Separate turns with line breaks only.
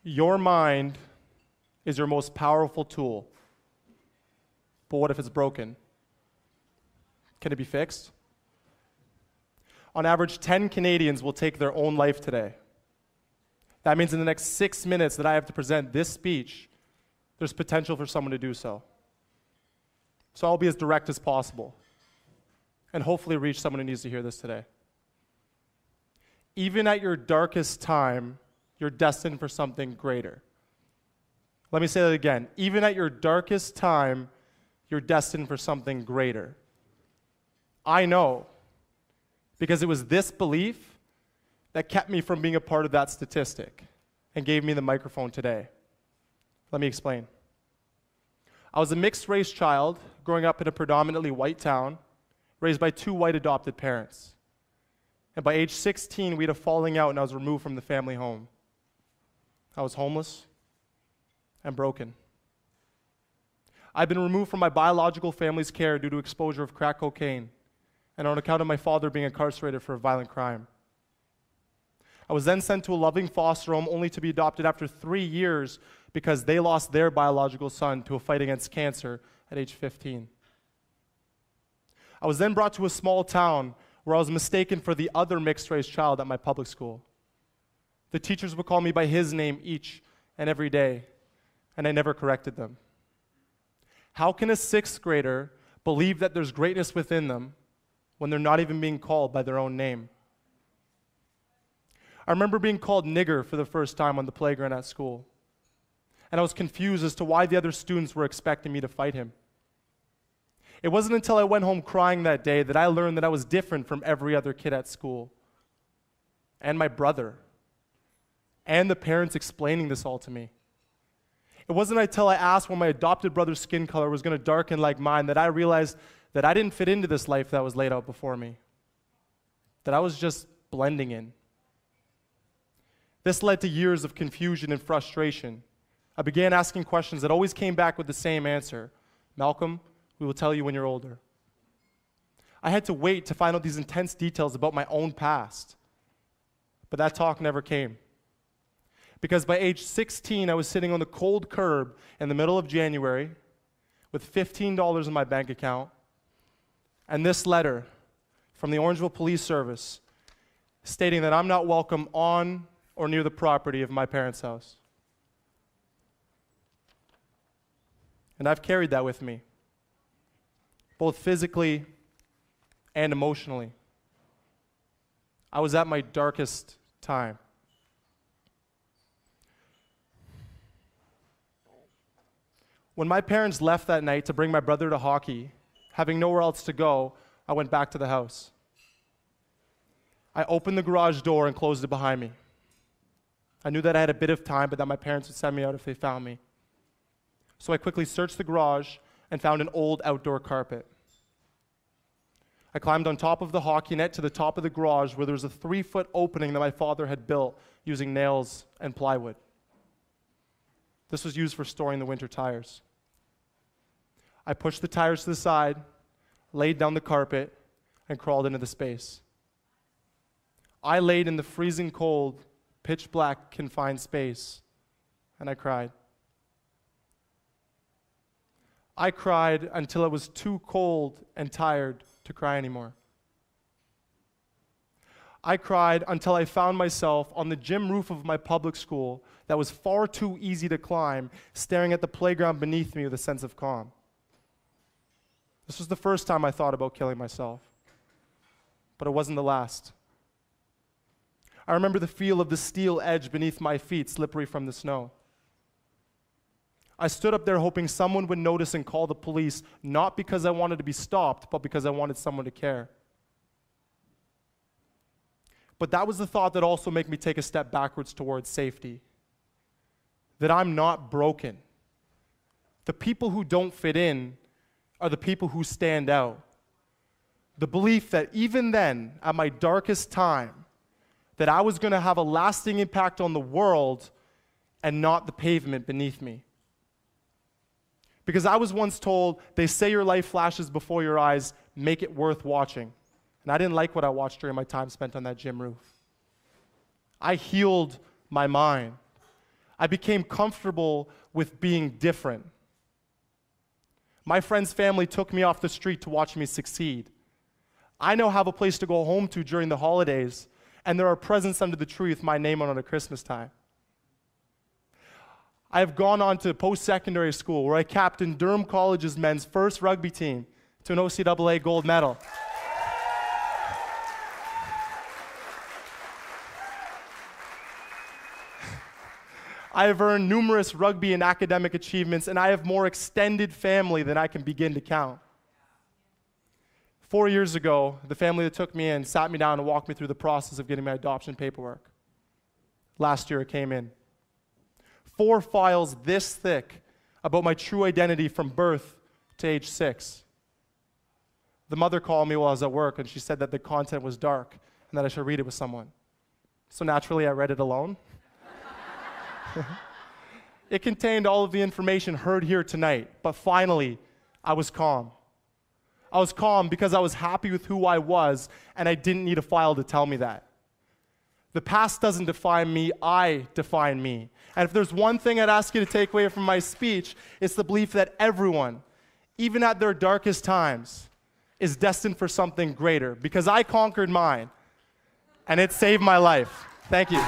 Your mind is your most powerful tool. But what if it's broken? Can it be fixed? On average, 10 Canadians will take their own life today. That means in the next 6 minutes that I have to present this speech, there's potential for someone to do so. So I'll be as direct as possible and hopefully reach someone who needs to hear this today. Even at your darkest time, you're destined for something greater. Let me say that again. Even at your darkest time, you're destined for something greater. I know, because it was this belief that kept me from being a part of that statistic and gave me the microphone today. Let me explain. I was a mixed-race child growing up in a predominantly white town, raised by 2 white adopted parents. And by age 16, we had a falling out and I was removed from the family home. I was homeless and broken. I'd been removed from my biological family's care due to exposure of crack cocaine and on account of my father being incarcerated for a violent crime. I was then sent to a loving foster home only to be adopted after 3 years because they lost their biological son to a fight against cancer at age 15. I was then brought to a small town where I was mistaken for the other mixed-race child at my public school. The teachers would call me by his name each and every day, and I never corrected them. How can a 6th grader believe that there's greatness within them when they're not even being called by their own name? I remember being called nigger for the first time on the playground at school, and I was confused as to why the other students were expecting me to fight him. It wasn't until I went home crying that day that I learned that I was different from every other kid at school, and my brother, and the parents explaining this all to me. It wasn't until I asked when my adopted brother's skin color was going to darken like mine that I realized that I didn't fit into this life that was laid out before me, that I was just blending in. This led to years of confusion and frustration. I began asking questions that always came back with the same answer. Malcolm, we will tell you when you're older. I had to wait to find out these intense details about my own past. But that talk never came. Because by age 16, I was sitting on the cold curb in the middle of January with $15 in my bank account and this letter from the Orangeville Police Service stating that I'm not welcome on or near the property of my parents' house. And I've carried that with me, both physically and emotionally. I was at my darkest time. When my parents left that night to bring my brother to hockey, having nowhere else to go, I went back to the house. I opened the garage door and closed it behind me. I knew that I had a bit of time, but that my parents would send me out if they found me. So I quickly searched the garage and found an old outdoor carpet. I climbed on top of the hockey net to the top of the garage where there was a 3-foot opening that my father had built using nails and plywood. This was used for storing the winter tires. I pushed the tires to the side, laid down the carpet, and crawled into the space. I laid in the freezing cold, pitch black, confined space, and I cried. I cried until it was too cold and tired to cry anymore. I cried until I found myself on the gym roof of my public school that was far too easy to climb, staring at the playground beneath me with a sense of calm. This was the first time I thought about killing myself, but it wasn't the last. I remember the feel of the steel edge beneath my feet, slippery from the snow. I stood up there hoping someone would notice and call the police, not because I wanted to be stopped, but because I wanted someone to care. But that was the thought that also made me take a step backwards towards safety. That I'm not broken. The people who don't fit in are the people who stand out. The belief that even then, at my darkest time, that I was going to have a lasting impact on the world and not the pavement beneath me. Because I was once told, they say your life flashes before your eyes, make it worth watching. And I didn't like what I watched during my time spent on that gym roof. I healed my mind. I became comfortable with being different. My friend's family took me off the street to watch me succeed. I now have a place to go home to during the holidays, and there are presents under the tree with my name on it at Christmas time. I have gone on to post-secondary school where I captained Durham College's men's first rugby team to an OCAA gold medal. I have earned numerous rugby and academic achievements, and I have more extended family than I can begin to count. 4 years ago, the family that took me in sat me down and walked me through the process of getting my adoption paperwork. Last year it came in. 4 files this thick about my true identity from birth to age 6. The mother called me while I was at work, and she said that the content was dark and that I should read it with someone. So naturally, I read it alone. It contained all of the information heard here tonight, but finally, I was calm. I was calm because I was happy with who I was, and I didn't need a file to tell me that. The past doesn't define me, I define me. And if there's one thing I'd ask you to take away from my speech, it's the belief that everyone, even at their darkest times, is destined for something greater, because I conquered mine, and it saved my life. Thank you.